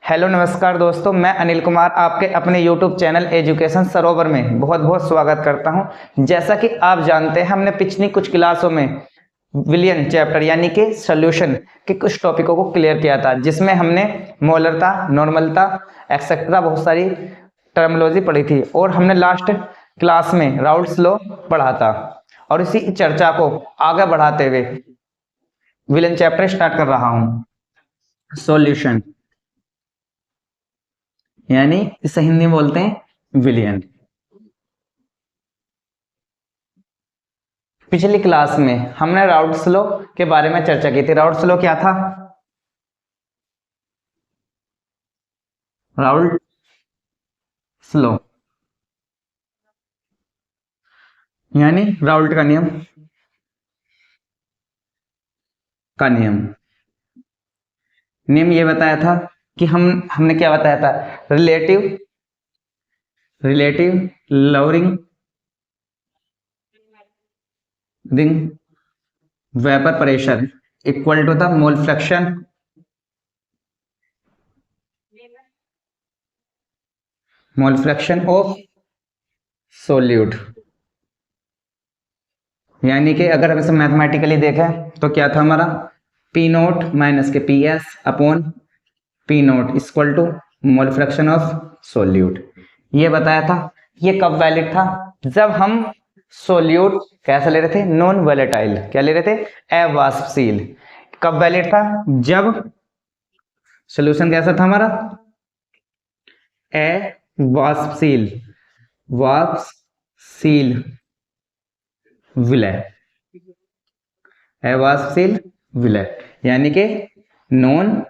Hello नमस्कार दोस्तों, मैं अनिल कुमार आपके अपने YouTube चैनल एजुकेशन सरोवर में बहुत बहुत स्वागत करता हूं। जैसा कि आप जानते हैं, हमने पिछली कुछ क्लासों में विलियन चैप्टर यानी कि सॉल्यूशन के कुछ टॉपिकों को क्लियर किया था, जिसमें हमने मोलरता, नॉर्मलता एक्सेट्रा बहुत सारी टर्मिनोलॉजी पढ़ी थी और हमने लास्ट क्लास में राउल्ट्स लॉ पढ़ा था। और इसी चर्चा को आगे बढ़ाते हुए विलियन चैप्टर स्टार्ट कर रहा हूं। सॉल्यूशन यानी इसे हिंदी में बोलते हैं विलियन। पिछली क्लास में हमने राउल्ट्स लॉ के बारे में चर्चा की थी। राउल्ट्स लॉ क्या था? राउल्ट्स लॉ यानी राउल्ट का नियम नियम ये बताया था कि हमने क्या बताया था? Relative lowering ring vapour pressure equal to the mole fraction of solute. यानी कि अगर हम इसे मैथमेटिकली देखें तो क्या था हमारा? पी नोट माइनस के P S upon P naught equal to mole fraction of solute. ये बताया था। ये कब वैलिड था? जब हम सोल्यूट कैसा ले रहे थे? Non volatile. क्या ले रहे थे? अवाष्पशील। कब वैलिड था? जब सोल्यूशन कैसा था हमारा? अवाष्पशील वाष्पशील विलय। अवाष्पशील विलय यानी कि नॉन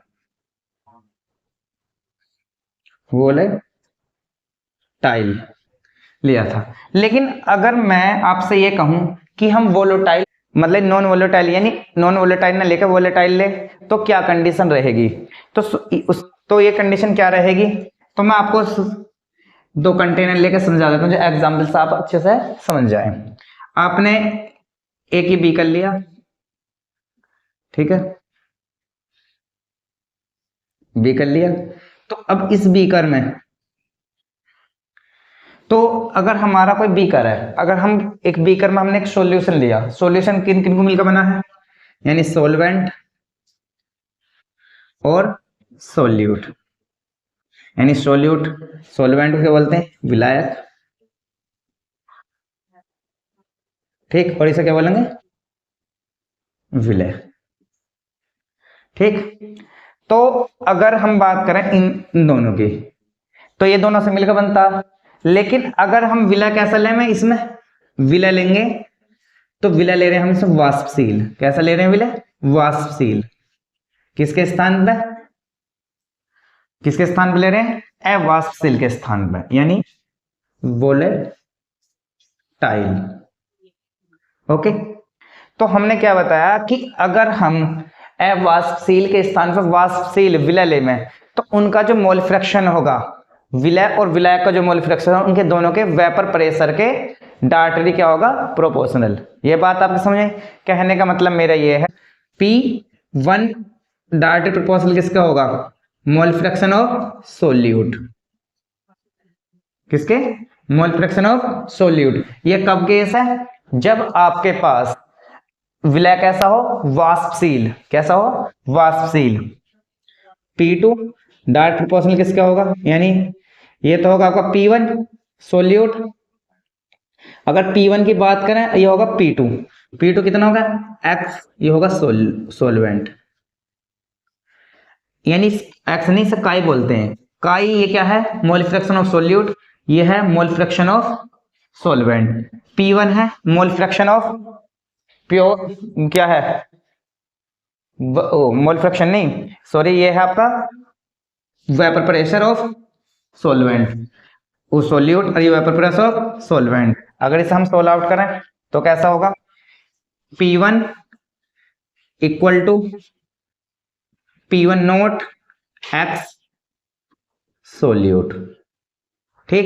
वोलेटाइल लिया था। लेकिन अगर मैं आपसे ये कहूं कि हम वोलेटाइल मतलब नॉन वोलेटाइल यानी नॉन वोलेटाइल ना लेकर वोलेटाइल ले, तो क्या कंडीशन रहेगी? तो ये कंडीशन क्या रहेगी? तो मैं आपको दो कंटेनर लेकर समझा देता हूं, जो एग्जाम्पल से आप अच्छे से समझ जाए। आपने ए की बी कर लिया, ठीक है, बी कर लिया। तो अब इस बीकर में, तो अगर हमारा कोई बीकर है, अगर हम एक बीकर में हमने एक सॉल्यूशन लिया, सॉल्यूशन किन किन को मिलकर बना है? यानी सॉल्वेंट और सोल्यूट। यानी सॉल्वेंट को क्या बोलते हैं? विलायक, ठीक, और इसे क्या बोलेंगे? विलय, ठीक। तो अगर हम बात करें इन दोनों की, तो ये दोनों से मिलकर बनता। लेकिन अगर हम विलय कैसा लें, मैं इसमें विलय लेंगे, तो विलय ले रहे हैं हम इसमें वाष्पशील। कैसा ले रहे हैं विलय? वाष्पशील। किसके स्थान पे? किसके स्थान पे ले रहे हैं? अवाष्पशील के स्थान पे, यानी वोलेटाइल। ओके। तो हमने क्या बताया कि अगर हम अवाष्पशील के स्थान पर वाष्पशील विलय ले में, तो उनका जो मोल फ्रैक्शन होगा, विलय और विलायक का जो मोल फ्रैक्शन है, उनके दोनों के वेपर प्रेशर के डायरेक्टली क्या होगा? प्रोपोर्शनल। ये बात आपको समझ में? कहने का मतलब मेरा ये है, P1 डायरेक्टली प्रोपोर्शनल किसका होगा? Mole fraction of solute. किसके? Mole fraction of solute. ये कब केस है? जब आपके पास विलय कैसा हो? वाष्पशील। कैसा हो? वाष्पशील। P2 डायरेक्ट प्रोपोर्शनल किसका होगा? यानी ये तो होगा आपका P1 सोल्यूट। अगर P1 की बात करें, ये होगा P2। P2 कितना होगा? X। ये होगा सोलवेंट। यानी एक्स नहीं, से काई बोलते हैं। काई ये क्या है? Mole fraction of solute. ये है mole fraction of solvent. P1 है मोल फ्रैक्शन ऑफ प्योर, क्या है? मोल फ्रैक्शन नहीं, सॉरी, ये है आपका वेपर प्रेशर ऑफ सोलवेंट। वो सोल्यूट और ये वेपर प्रेशर ऑफ सोलवेंट। अगर इसे हम सोल्व आउट करें तो कैसा होगा? P1 equal to P1 naught X solute, ठीक।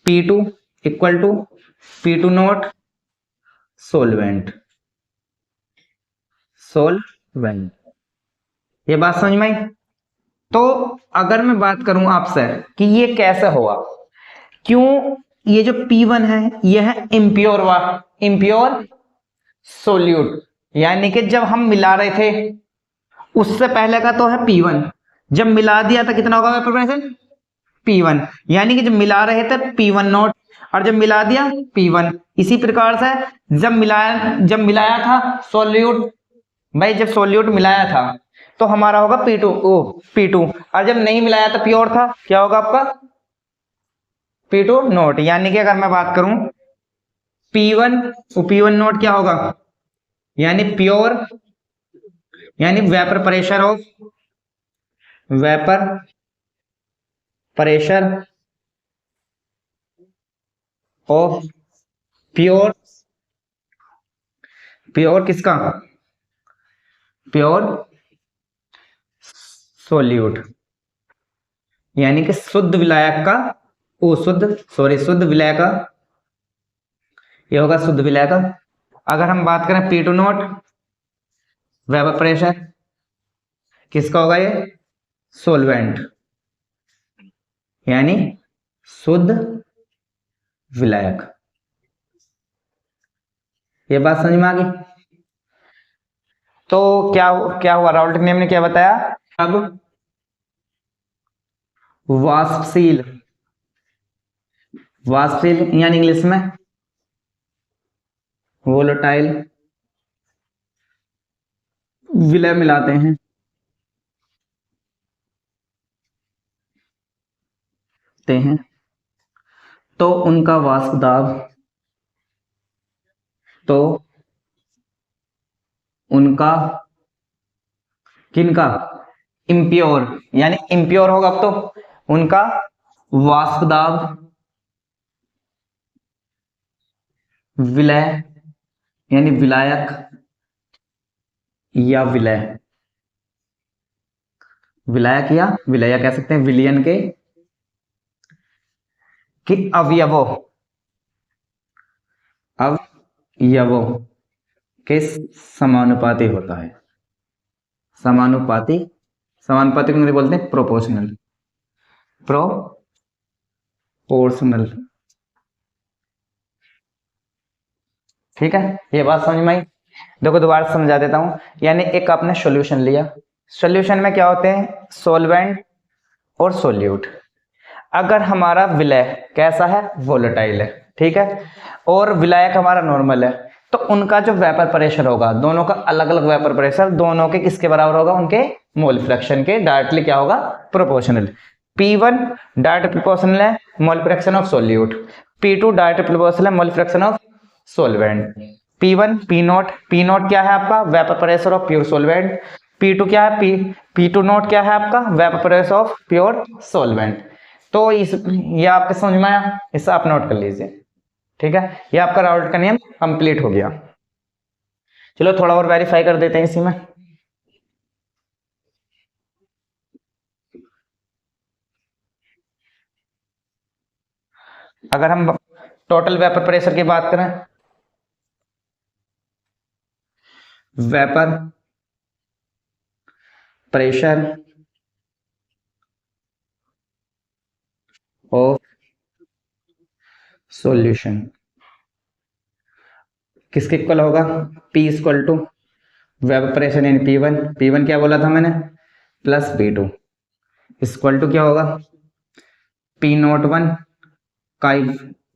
P2 equal to P2 note solvent. ये बात समझ में आई? तो अगर मैं बात करूं आपसे कि ये कैसे हुआ, क्यों ये जो P1 है ये है इम्प्योर सोल्यूट, यानी कि जब हम मिला रहे थे उससे पहले का तो है P1, जब मिला दिया था कितना होगा वेपर प्रेशर P1, यानी कि जब मिला रहे थे P1 नॉट और जब मिला दिया P1। इसी प्रकार से जब मिलाया था सोल्यूट, भाई जब सोल्यूट मिलाया था तो हमारा होगा P2 और जब नहीं मिलाया था प्योर था क्या होगा आपका P2 नोट। यानी कि अगर मैं बात करूं P1 P1 नोट क्या होगा, यानी प्योर, यानी vapour pressure of pure pure किसका प्योर सोल्यूट, यानी कि शुद्ध विलायक का शुद्ध विलायक का, ये होगा शुद्ध विलायक का। अगर हम बात करें P2 नोट वेपर प्रेशर किसका होगा, ये सोलवेंट, यानी शुद्ध विलायक। ये बात समझ में आ गई। तो क्या क्या हुआ, राउल्ट नियम ने क्या बताया, अब वाष्पशील यानी इंग्लिश में वोलेटाइल विलय मिलाते हैं तो उनका वाष्प दाब, तो उनका किनका इम्प्योर, यानी इम्प्योर होगा अब तो उनका वाष्प दाब विलय, यानी विलायक या विलायक या कह सकते हैं विलयन के कि अवयवों के समानुपाती होता है। समानुपाती को अंग्रेजी बोलते हैं प्रोपोर्शनल। ठीक है, ये बात समझ में आई। देखो दोबारा समझा देता हूं, यानी एक आपने सॉल्यूशन लिया, सॉल्यूशन में क्या होते हैं सॉल्वेंट और सोल्यूट। अगर हमारा विलय कैसा है वोलेटाइल है, ठीक है, और विलायक हमारा नॉर्मल है, तो उनका जो वेपर प्रेशर होगा, दोनों का अलग अलग वेपर प्रेशर, दोनों के किसके बराबर होगा, उनके मोल फ्रैक्शन के डायरेक्टली क्या होगा प्रोपोर्शनल। P1 डायरेक्ट प्रोपोर्शनल है mole fraction of solute, P2 direct proportional है mole fraction of solvent. P naught क्या है आपका vapour pressure of pure solvent, P2 क्या है P2 नोट क्या है आपका vapour pressure of pure solvent. तो ये आपके समझ में आया, इसे आप नोट कर लीजिए। ठीक है, ये आपका राउल्ट का नियम कंप्लीट हो गया। चलो थोड़ा और वेरीफाई कर देते हैं इसी में। अगर हम टोटल वेपर प्रेशर की बात करें, वेपर प्रेशर ऑफ सॉल्यूशन किसके इक्वल होगा, P equal to vapour pressure यानी P1 क्या बोला था मैंने प्लस P2 इक्वल टू क्या होगा P01 का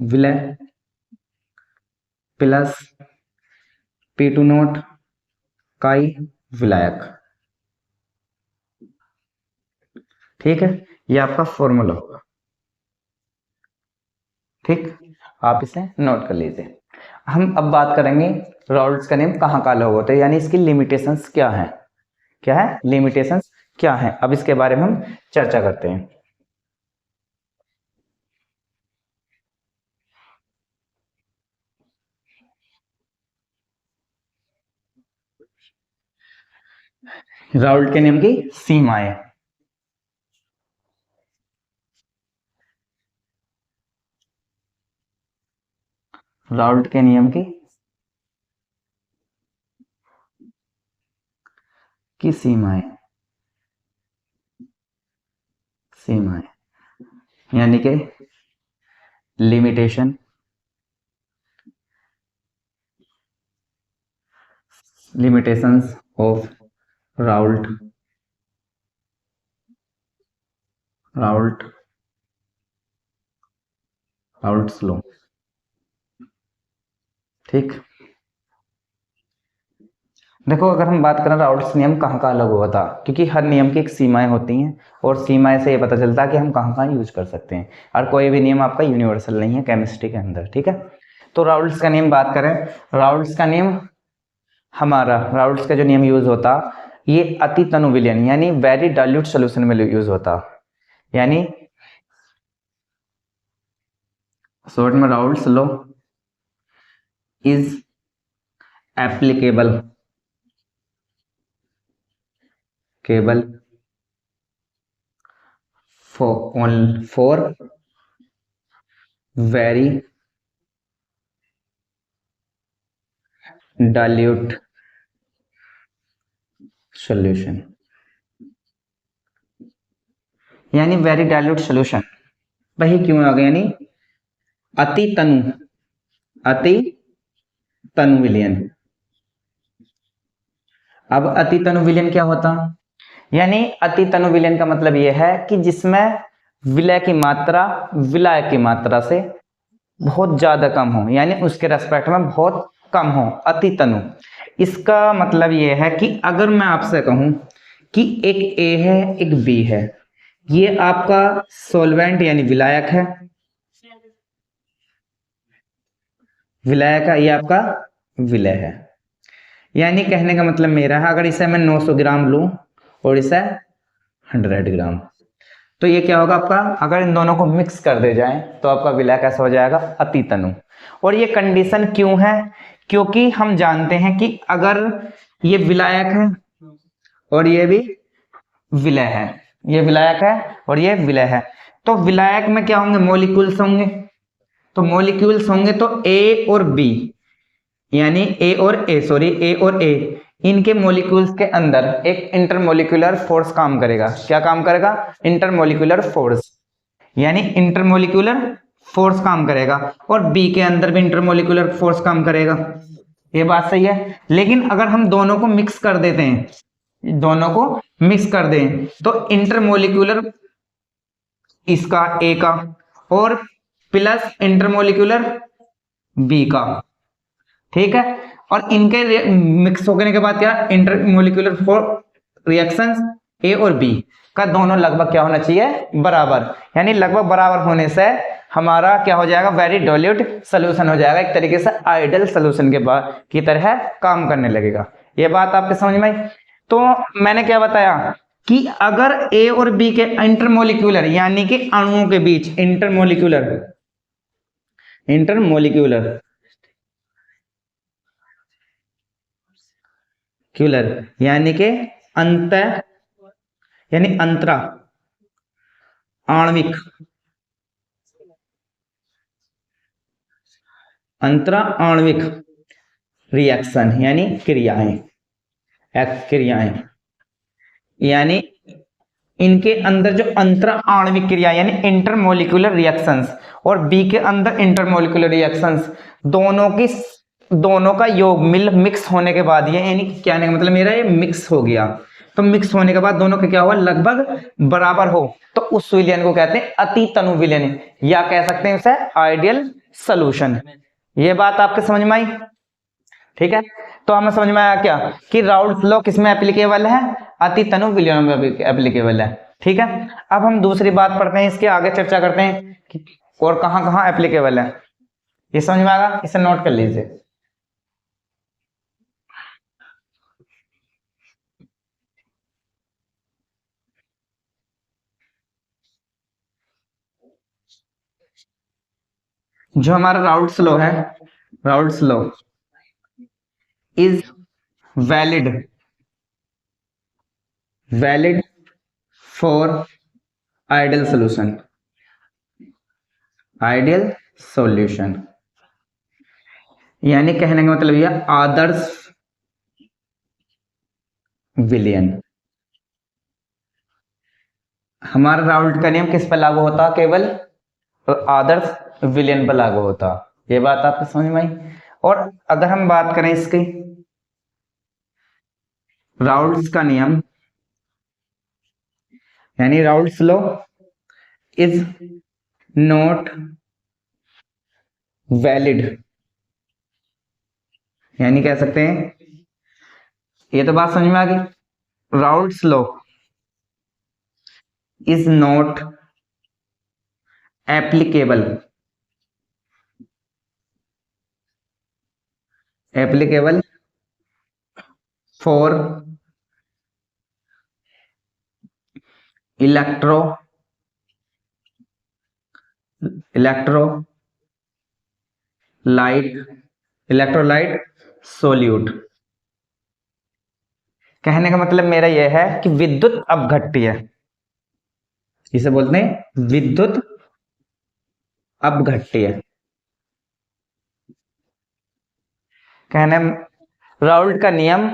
विलय प्लस P2 नोट का विलायक। ठीक है, ये आपका फॉर्मूला होगा। ठीक, आप इसे नोट कर लीजिए। हम अब बात करेंगे राउल्ट्स का नियम कहाँ कहाँ लागू होता है, यानी इसकी लिमिटेशंस क्या है, लिमिटेशंस क्या है, अब इसके बारे में हम चर्चा करते हैं। राउल्ट के नियम की सीमाएं, राउल्ट के नियम की सीमाएं। सीमाएं, यानी कि limitation, limitations of Raoult Raoult's law. ठीक, देखो अगर हम बात करें राउल्ट्स नियम कहाँ कहाँ लागू होता, क्योंकि हर नियम की एक सीमाएं होती हैं और सीमाएं से ये पता चलता है कि हम कहाँ कहाँ यूज कर सकते हैं, और कोई भी नियम आपका यूनिवर्सल नहीं है केमिस्ट्री के अंदर। ठीक है, तो राउल्ट्स का नियम बात करें, राउल्ट्स का नियम, हमारा राउल्ट्स का जो नियम यूज होता ये अति तनु विलयन यानी वेरी डाइल्यूट सोल्यूशन में यूज होता, यानी शॉर्ट में Raoult's law is applicable for very dilute solution, यानी वेरी डाइल्यूट सॉल्यूशन वही क्यों आ गया, यानी अति तनु विलयन। अब अति तनु विलयन क्या होता, यानी अति तनु विलयन का मतलब यह है कि जिसमें विलय की मात्रा विलायक की मात्रा से बहुत ज्यादा कम हो, यानी उसके रेस्पेक्ट में बहुत कम हो, अति तनु। इसका मतलब यह है कि अगर मैं आपसे कहूं कि एक ए है एक बी है, ये आपका सॉल्वेंट यानी विलायक है, ये आपका विलय है, यानी कहने का मतलब मेरा है अगर इसे मैं 900 ग्राम लूं और इसे 100 ग्राम, तो ये क्या होगा आपका, अगर इन दोनों को मिक्स कर दे जाए तो आपका विलय कैसा हो जाएगा, अति तनु। और ये कंडीशन क्यों है, क्योंकि हम जानते हैं कि अगर ये विलायक है और ये भी विलय है, ये विलायक है और ये विलय है, तो विलायक में क्या होंगे, मॉलिक्यूल्स होंगे, तो मॉलिक्यूल्स होंगे तो ए और बी, यानी ए और ए इनके मॉलिक्यूल्स के अंदर एक इंटरमोलिकुलर फोर्स काम करेगा। क्या काम करेगा, इंटरमोलिकुलर फोर्स, यानी इंटरमोलिकुलर फोर्स काम करेगा, और बी के अंदर भी इंटरमोलिकुलर फोर्स काम करेगा। ये बात सही है, लेकिन अगर हम दोनों को मिक्स कर देते हैं, दोनों को मिक्स कर दें तो इंटरमोलिकुलर इसका ए का और प्लस इंटरमोलिकुलर बी का, ठीक है, और इनके मिक्स होने के बाद क्या, इंटरमोलिकुलर रिएक्शंस ए और बी का दोनों लगभग क्या होना चाहिए, बराबर, यानी लगभग बराबर होने से हमारा क्या हो जाएगा, वेरी डाइल्यूट सॉल्यूशन हो जाएगा, एक तरीके से आइडियल सॉल्यूशन के बाद की तरह काम करने लगेगा। ये बात आपके समझ में आई। तो मैंने क्या बताया कि अगर ए और बी के इंटरमोलिकुलर यानी कि अणुओं के बीच इंटरमोलिकुलर यानी कि अंतरा आणविक रिएक्शन यानी क्रियाएं, यानी इनके अंदर जो अंतर आणविक क्रिया यानी इंटरमोलिकुलर रिएक्शंस और बी के अंदर इंटरमोलिकुलर रिएक्शंस दोनों का योग मिक्स होने के बाद, ये यानी क्या नहीं मतलब मेरा ये मिक्स हो गया, तो मिक्स होने के बाद दोनों का क्या हुआ, लगभग बराबर हो, तो उस विलयन को कहते हैं अति तनु विलयन, या कह सकते हैं उसे आइडियल सॉल्यूशन। ये बात आपके समझ में आई, ठीक है। तो हमें समझ में आया क्या कि राउल्ट्स लॉ किस में एप्लीकेबल है, अति तनु विलयन में एप्लीकेबल है, ठीक है। अब हम दूसरी बात पढ़ते हैं, इसके आगे चर्चा करते हैं कि और कहां कहां एप्लीकेबल है, ये समझ में आएगा, इसे नोट कर लीजिए। जो हमारा राउल्ट्स लॉ है, Raoult's law is valid for ideal solution, यानी कहने का मतलब यह आदर्श विलयन, हमारा राउल्ट का नियम किस पर लागू होता? केवल आदर्श विलयन पर लागू होता। ये बात आपको समझ में आई? और अगर हम बात करें इसकी राउल्ट्स का नियम यानी Raoult's law is not valid, यानी कह सकते हैं, ये तो बात समझ में आ गई। Raoult's law is not applicable for electro electrolyte solute. कहने का मतलब मेरा यह है कि विद्युत अपघट्य, इसे बोलते हैं विद्युत अपघट्य। कहने राउल्ट का नियम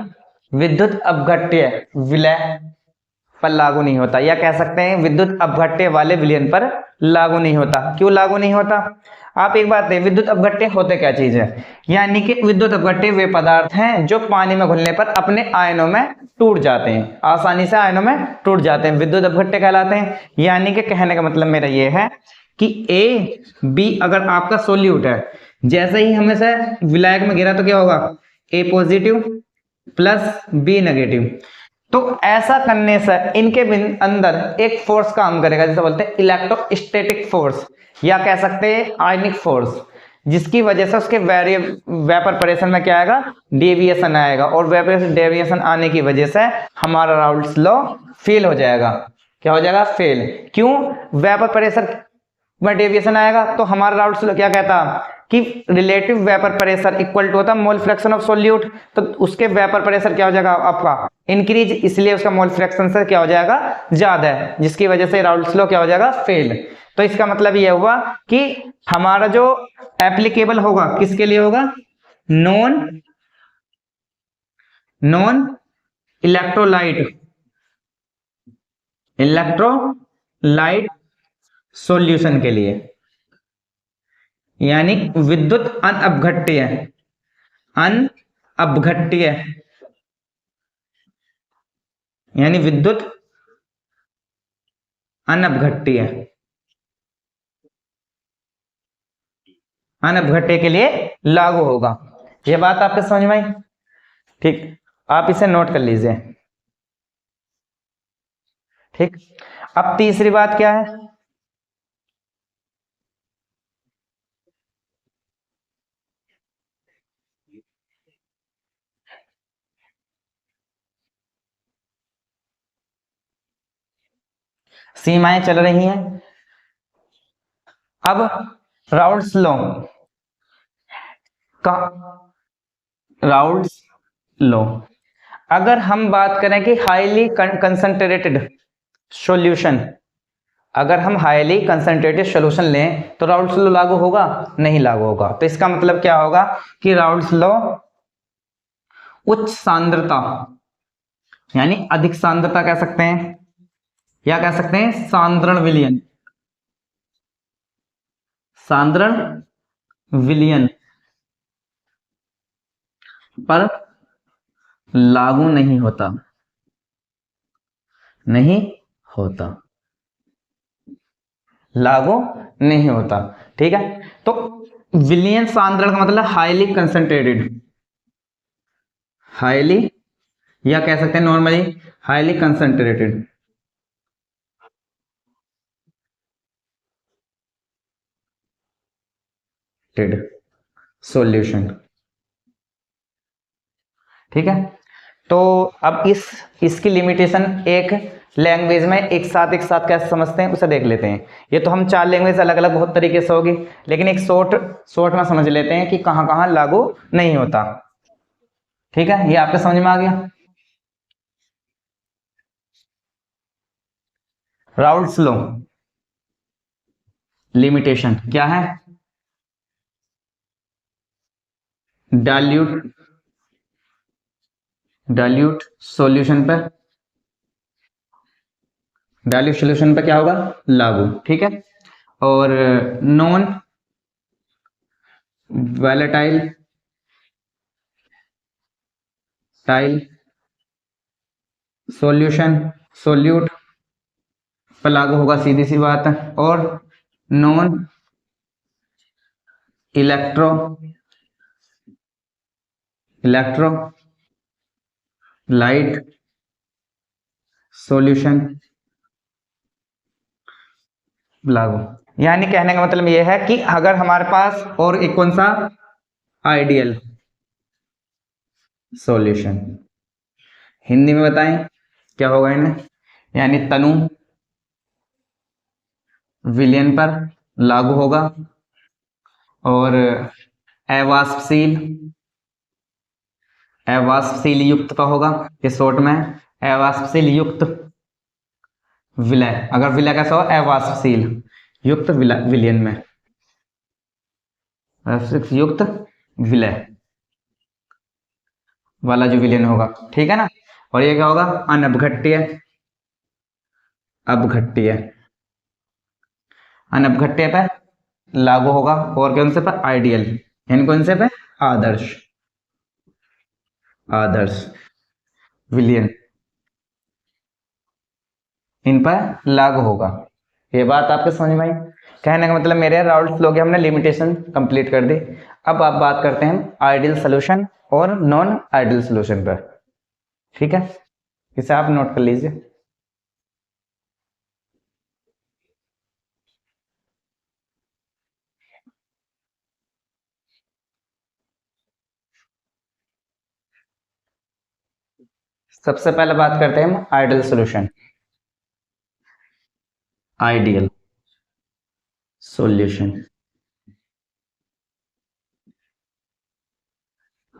विद्युत अपघट्य विलय पर लागू नहीं होता, या कह सकते हैं विद्युत अपघट्य वाले विलयन पर लागू नहीं होता। क्यों लागू नहीं होता? आप एक बात है, विद्युत अपघट्य होते क्या चीज है? यानी कि विद्युत अपघट्य वे पदार्थ हैं जो पानी में घुलने पर अपने आयनों में टूट जाते हैं, आसानी से आयनों में टूट जाते हैं, विद्युत अपघट्य कहलाते हैं। यानी कि कहने का मतलब मेरा यह है कि ए बी अगर आपका सोल्यूट है, जैसे ही हमें से विलायक में गिरा तो क्या होगा? ए पॉजिटिव प्लस बी नेगेटिव। तो ऐसा करने से इनके अंदर एक फोर्स काम करेगा, जिसे बोलते हैं इलेक्ट्रोस्टैटिक फोर्स, या कह सकते हैं आयनिक फोर्स, जिसकी वजह से उसके वेपर प्रेशर में क्या आएगा? डेविएशन आएगा, और वेपर डेविएशन आने की वजह से हमारा राउल्ट्स लॉ फेल हो जाएगा। क्या हो जाएगा? फेल। क्यों? वेपर प्रेशर में डेविएशन आएगा तो हमारा राउल्ट्स लॉ क्या कहता कि relative vapour pressure equal to होता मोल फ्रैक्शन ऑफ सोल्यूट। तो उसके वेपर प्रेशर क्या हो जाएगा आपका? इंक्रीज, इसलिए उसका मोल फ्रैक्शन से क्या हो जाएगा? ज्यादा है, जिसकी वजह से राउल्ट्स लॉ क्या हो जाएगा? फेल। तो इसका मतलब यह हुआ कि हमारा जो एप्लीकेबल होगा किसके लिए होगा? नॉन इलेक्ट्रोलाइट सॉल्यूशन के लिए, यानी विद्युत अनअपघट्य यानी विद्युत अनअपघट्य के लिए लागू होगा। यह बात आपको समझ में आई? ठीक, आप इसे नोट कर लीजिए। ठीक, अब तीसरी बात क्या है? सीमाएं चल रही हैं। अब राउल्ट्स लॉ का राउल्ट्स लॉ अगर हम बात करें कि हाईली कंसंट्रेटेड सॉल्यूशन, अगर हम हाईली कंसंट्रेटेड सॉल्यूशन लें तो राउल्ट्स लॉ लागू होगा? नहीं लागू होगा। तो इसका मतलब क्या होगा कि राउल्ट्स लॉ उच्च सांद्रता यानी अधिक सांद्रता कह सकते हैं, या कह सकते हैं सांद्रण विलयन पर लागू नहीं होता, लागू नहीं होता। ठीक है, तो विलयन सांद्रण का मतलब हाईली या कह सकते हैं नॉर्मली हाईली कंसंट्रेटेड सॉल्यूशन। ठीक है, तो अब इसकी लिमिटेशन एक लैंग्वेज में एक साथ कैसे समझते हैं उसे देख लेते हैं। ये तो हम 4 लैंग्वेज अलग अलग बहुत तरीके से होगी, लेकिन एक शॉर्ट में समझ लेते हैं कि कहां कहां लागू नहीं होता। ठीक है, ये आपके समझ में आ गया। राउल्ट्स लॉ लिमिटेशन क्या है? डाइल्यूट सॉल्यूशन पर वैल्यू सॉल्यूशन पे क्या होगा, लागू, ठीक है। और नॉन वैलेटाइल टाइल सॉल्यूशन सोल्यूट पर लागू होगा, सीधी सी बात है। और नॉन इलेक्ट्रो लाइट सॉल्यूशन लागू। यानी कहने का मतलब यह है कि अगर हमारे पास और एक कौन सा, आइडियल सॉल्यूशन, हिंदी में बताएं क्या होगा इन्हें, यानी तनु विलयन पर लागू होगा। और अवाष्पशील युक्त का होगा, ये शॉर्ट में अवाष्पशील युक्त विलय। अगर विलय कैसा हो, अवाष्पशील युक्त विलयन में युक्त विलय वाला जो विलयन होगा, ठीक है ना। और ये क्या होगा, अनअपघट्य अनअपघट्य पे लागू होगा। और कौन से पर, आइडियल, यानी कौन से पे, आदर्श विलयन, इन पर लागू होगा। ये बात आपके समझ में आई। कहने का मतलब मेरे राउल्ट फ्लो की हमने लिमिटेशन कंप्लीट कर दी। अब आप बात करते हैं आइडियल सॉल्यूशन और नॉन आइडियल सॉल्यूशन पर, ठीक है। इसे आप नोट कर लीजिए। सबसे पहले बात करते हैं हम ideal solution. Ideal solution,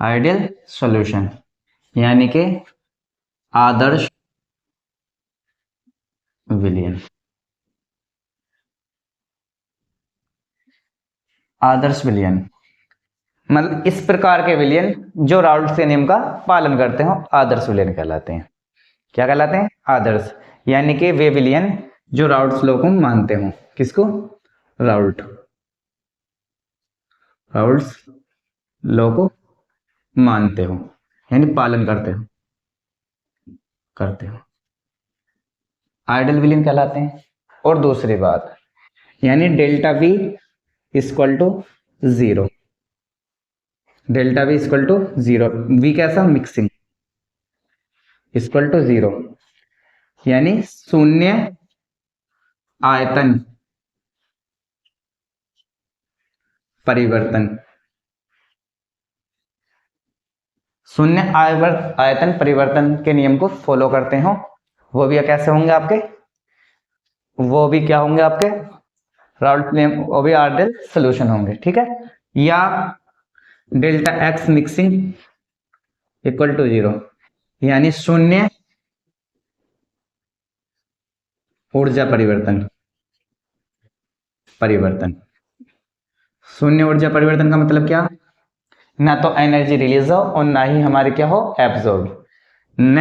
ideal solution यानी कि आदर्श विलयन। आदर्श विलयन मतलब इस प्रकार के विलयन जो राउल्ट के नियम का पालन करते हो, आदर्श विलयन कहलाते हैं। क्या कहलाते हैं, आदर्श। यानी कि वे विलयन जो राउल्ट लॉ को मानते हो। किसको, राउल्ट लॉ को मानते हो, यानी पालन करते हो आइडियल विलयन कहलाते हैं। और दूसरी बात, यानी delta V equal to zero, delta V equal to zero, V कैसा, मिक्सिंग, इक्वल टू जीरो, यानी शून्य आयतन परिवर्तन। शून्य आयतन परिवर्तन के नियम को फॉलो करते हो, वो भी कैसे होंगे आपके, वो भी क्या होंगे आपके, राउल्ट नियम, वो भी आइडियल सॉल्यूशन होंगे, ठीक है। या delta X mixing equal to zero, यानी शून्य ऊर्जा परिवर्तन। शून्य ऊर्जा परिवर्तन का मतलब क्या, ना तो एनर्जी रिलीज हो और ना ही हमारे क्या हो, एब्जॉर्ब, न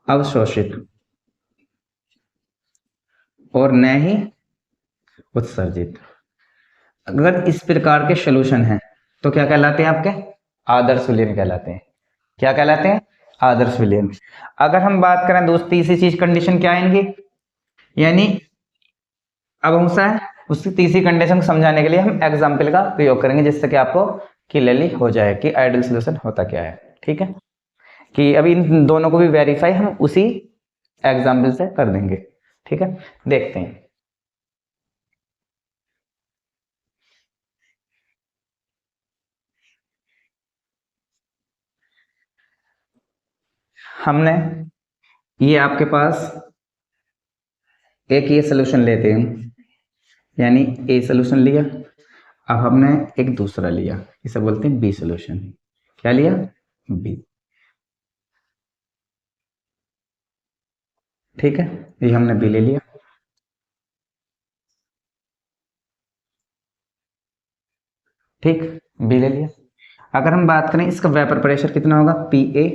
अवशोषित और न ही उत्सर्जित। अगर इस प्रकार के सॉल्यूशन हैं तो क्या कहलाते हैं आपके, आदर्श विलयन कहलाते हैं। क्या कहलाते हैं, आदर्श विलयन। अगर हम बात करें दोस्त तीसरी चीज, कंडीशन क्या आएंगी, यानी अब हमसे उसकी तीसरी कंडीशन को समझाने के लिए हम एग्जाम्पल का प्रयोग करेंगे, जिससे कि आपको क्लियरली हो जाए कि आइडियल सॉल्यूशन होता क्या है, ठीक है। कि अभी इन दोनों को भी वेरीफाई हम उसी एग्जाम्पल से कर देंगे, ठीक है। देखते हैं, हमने ये आपके पास एक ये सोल्यूशन लेते हैं, यानी ए सोल्यूशन लिया। अब हमने एक दूसरा लिया, इसे बोलते हैं बी सोल्यूशन। क्या लिया, बी, ठीक है। ये हमने बी ले लिया, ठीक, बी ले लिया। अगर हम बात करें इसका वेपर प्रेशर कितना होगा, पी ए,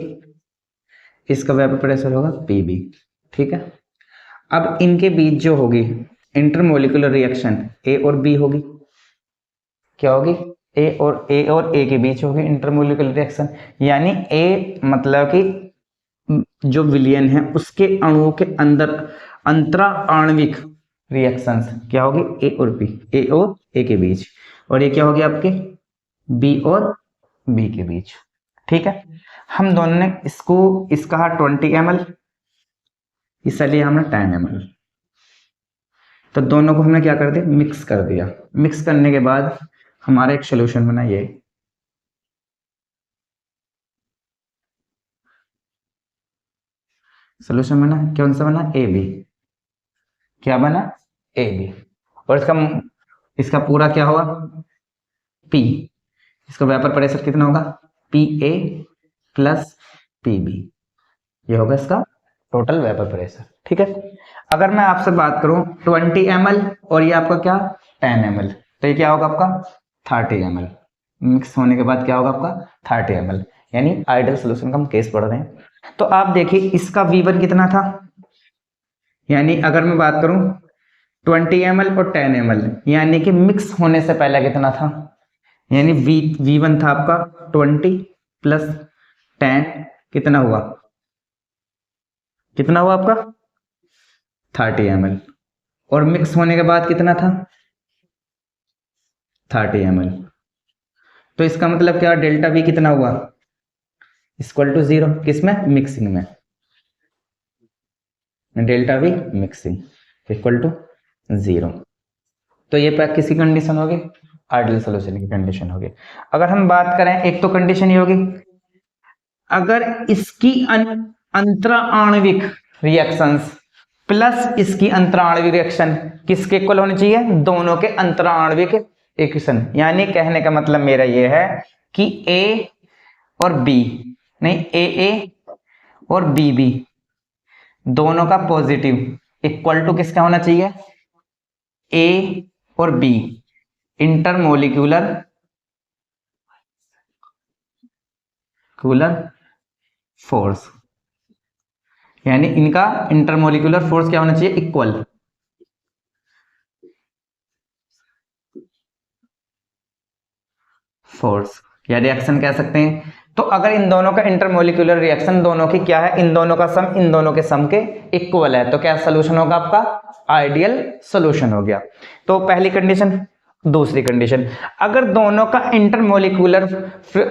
इसका वेपर प्रेशर होगा Pb। ठीक है, अब इनके बीच जो होगी इंटरमोलिकुलर रिएक्शन A और B होगी। क्या होगी? A और A के बीच होगी इंटरमोलिकुलर रिएक्शन, यानी A मतलब कि जो विलयन है उसके अणुओं के अंदर अंतरा आणविक रिएक्शंस क्या होगी? A और B, A और A के बीच, और ये क्या होगी आपके B और B के बीच। ठीक है, हम दोनों ने इसका 20 ml, इसलिए हमने 10 ml, तो दोनों को हमने क्या कर दिया? मिक्स कर दिया। मिक्स करने के बाद हमारा एक सोल्यूशन बना, ये सोल्यूशन बना। कौन सा बना? AB। क्या बना? AB। और इसका पूरा क्या होगा? P। इसका वेपर प्रेशर कितना होगा? PA प्लस PB, ये होगा इसका टोटल वेपर प्रेशर। ठीक है, अगर मैं आपसे बात करूं 20 ml और ये आपका क्या 10 ml, तो ये क्या होगा आपका 30 ml। मिक्स होने के बाद क्या होगा आपका 30 ml, यानी आइडियल सोल्यूशन का हम केस पढ़ रहे हैं। तो आप देखिए इसका V1 कितना था, यानी अगर मैं बात करूं 20 ml और 10 ml, यानी कि मिक्स होने से पहले कितना था, यानी V1 था आपका 20 प्लस 10 कितना हुआ? कितना हुआ आपका 30 ml, और मिक्स होने के बाद कितना था 30 ml। तो इसका मतलब क्या? डेल्टा V कितना हुआ? Equal to 0। किसमें? मिक्सिंग में। Delta V mixing equal to 0। तो ये किसी कंडीशन होगी? आइडियल सॉल्यूशन की कंडीशन होगी। अगर हम बात करें, एक तो कंडीशन ये होगी अगर इसकी अंतरा आणविक रिएक्शंस प्लस इसकी अंतरा आणविक रिएक्शन किसके इक्वल होनी चाहिए? दोनों के अंतरा आणविक इक्वेशन। यानी कहने का मतलब मेरा ये है कि A और B, नहीं AA और BB दोनों का पॉजिटिव इक्वल टू किसका होना चाहिए? A और B इंटरमोलिक्यूलर फोर्स, यानी इनका इंटरमोलिकुलर फोर्स क्या होना चाहिए? इक्वल। फोर्स या रिएक्शन कह सकते हैं। तो अगर इन दोनों का इंटरमोलिकुलर रिएक्शन दोनों की क्या है? इन दोनों का सम इन दोनों के सम के इक्वल है, तो क्या सोल्यूशन होगा आपका? आइडियल सोल्यूशन हो गया। तो पहली कंडीशन। दूसरी कंडीशन, अगर दोनों का इंटरमोलिकुलर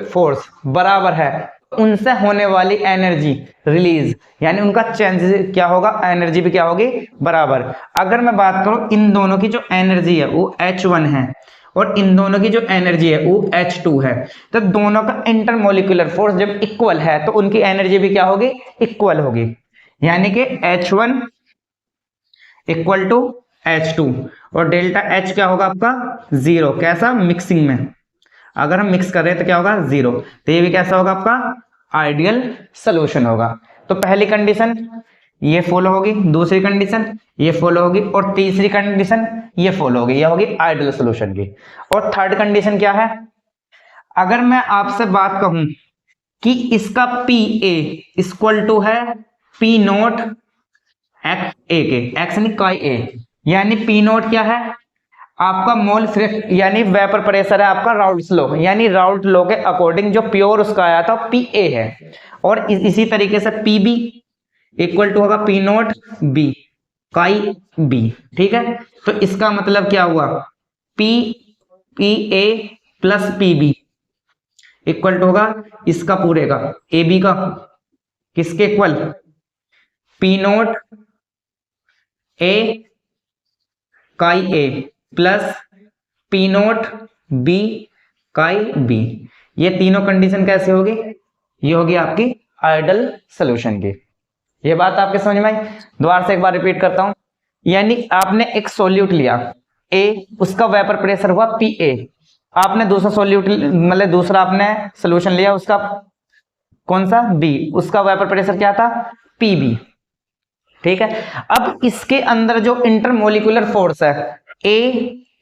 फोर्स बराबर है, उनसे होने वाली एनर्जी रिलीज, यानी उनका चेंज क्या होगा? एनर्जी भी क्या होगी? बराबर। अगर मैं बात करूं इन दोनों की जो एनर्जी है वो H1 है और इन दोनों की जो एनर्जी है वो H2 है, तो दोनों का इंटरमोलिकुलर फोर्स जब इक्वल है तो उनकी एनर्जी भी क्या होगी? इक्वल होगी। यानी कि H1 इक्वल टू H2 और डेल्टा H क्या होगा आपका? 0। कैसा? मिक्सिंग में। अगर हम मिक्स कर रहे हैं तो क्या होगा? 0। तो ये भी कैसा होगा आपका? आइडियल सोल्यूशन होगा। तो पहली कंडीशन ये फॉलो होगी, दूसरी कंडीशन ये फॉलो होगी, और तीसरी कंडीशन ये फॉलो होगी। ये होगी आइडियल सोल्यूशन की। और थर्ड कंडीशन क्या है? अगर मैं आपसे बात कहूं कि इसका PA इक्वल टू है P नोट एक्स ए के, एक्स यानी काई ए, यानी P नोट क्या है? आपका मोल फ्रैक्शन, यानी वेपर प्रेशर है आपका राउल्ट्स लॉ, यानी राउल्ट लॉ के अकॉर्डिंग जो प्योर उसका आया था PA है। और इसी तरीके से PB इक्वल टू होगा P naught B chi B। ठीक है, तो इसका मतलब क्या हुआ? PA plus PB equal to होगा इसका पूरे का AB का, किसके equal? P naught A chi A plus P naught B chi B। ये तीनों कंडीशन कैसे होगी? ये होगी आपकी आइडियल सॉल्यूशन की। ये बात आपके समझ में आई? दोबारा से एक बार रिपीट करता हूं, यानी आपने एक सॉल्यूट लिया A, उसका वेपर प्रेशर हुआ PA, आपने दूसरा सॉल्यूट मतलब दूसरा आपने सॉल्यूशन लिया, उसका कौन सा? B, उसका वेपर प्रेशर क्या था? PB। ठीक है, अब इसके अंदर जो इंटरमोलिकुलर फोर्स है A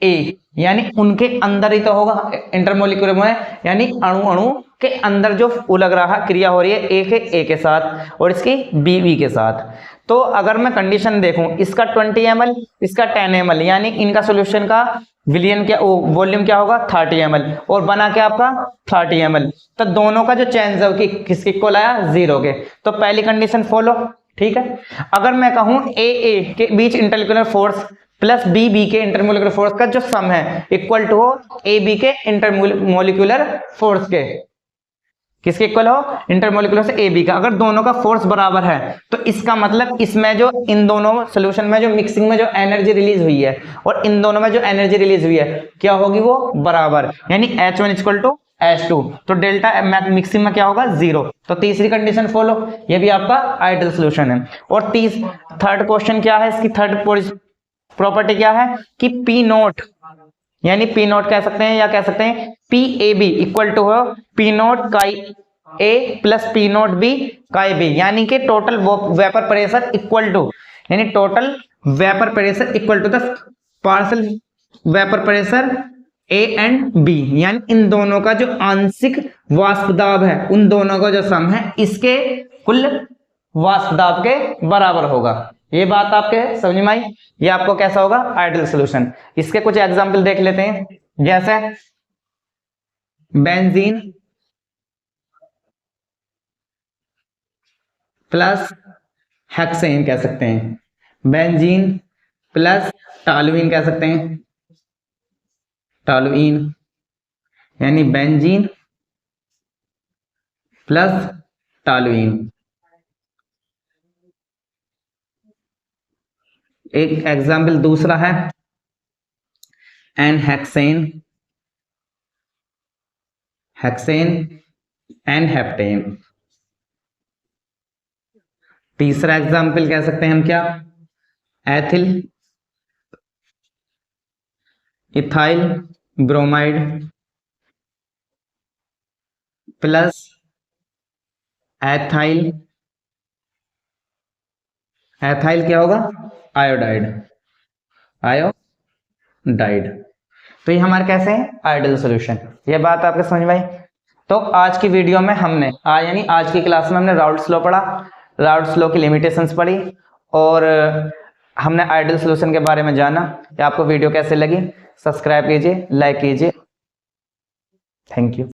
ए, यानी उनके अंदर ही तो होगा इंटरमोलिकुलर में, यानी अणु अणु के अंदर जो लग रहा क्रिया हो रही है ए के साथ और इसकी बी के साथ। तो अगर मैं कंडीशन देखूं, इसका 20 ml, इसका 10 ml, यानी इनका सॉल्यूशन का विलियन क्या वॉल्यूम क्या होगा 30 ml, और बना के आपका 30 ml। तो दोनों का जो चेंज है किसके इक्वल आया 0 के। तो पहली कंडीशन फॉलो, ठीक है। अगर मैं कहूं ए के बीच इंटरमोलिकुलर फोर्स प्लस बी के इंटरमोलिकुलर फोर्स का जो सम है इक्वल टू हो ए बी के इंटरमोलिकुलर फोर्स के, किसके इक्वल हो इंटरमोलिकुलर से ए बी का। अगर दोनों का फोर्स बराबर है तो इसका मतलब इसमें जो इन दोनों सोल्यूशन में जो मिक्सिंग में जो एनर्जी रिलीज हुई है और इन दोनों में जो एनर्जी रिलीज हुई है क्या होगी वो बराबर, यानी H1 इक्वल टू H2। तो डेल्टा मिक्सिंग में क्या होगा 0। तो तीसरी कंडीशन फॉलो, ये भी आपका आइडियल सोल्यूशन है। और थर्ड क्वेश्चन क्या है, इसकी थर्ड प्रॉपर्टी क्या है कि पी नोट, यानी पी नोट कह सकते हैं या कह सकते हैं P A B equal to हो P naught chi A plus P naught B chi B, यानी कि total vapour pressure equal to, यानी total vapour pressure equal to the partial vapour pressure A and B, यानी इन दोनों का जो आंशिक वाष्प दाब है उन दोनों का जो सम है इसके कुल वाष्प दाब के बराबर होगा। ये बात आपके समझ में आई, ये आपको कैसा होगा आइडियल सॉल्यूशन। इसके कुछ एग्जांपल देख लेते हैं, जैसे बेंजीन प्लस हेक्सेन कह सकते हैं, बेंजीन प्लस टॉलुइन कह सकते हैं, टॉलुइन यानी बेंजीन प्लस टॉलुइन। एक एग्जाम्पल दूसरा है N hexane, hexane and heptane. तीसरा एग्जाम्पल कह सकते हैं हम क्या, ethyl ethyl bromide plus ethyl, ethyl क्या होगा आयोडाइड, आयोडाइड। तो ये हमारे कैसे हैं आइडियल सॉल्यूशन। ये बात आपके समझ में आई। तो आज की वीडियो में हमने यानी आज की क्लास में हमने राउल्ट्स लॉ पढ़ा, राउल्ट्स लॉ की लिमिटेशंस पढ़ी और हमने आइडियल सॉल्यूशन के बारे में जाना। कि आपको वीडियो कैसे लगी, सब्सक्राइब कीजिए, लाइक कीजिए। Thank you.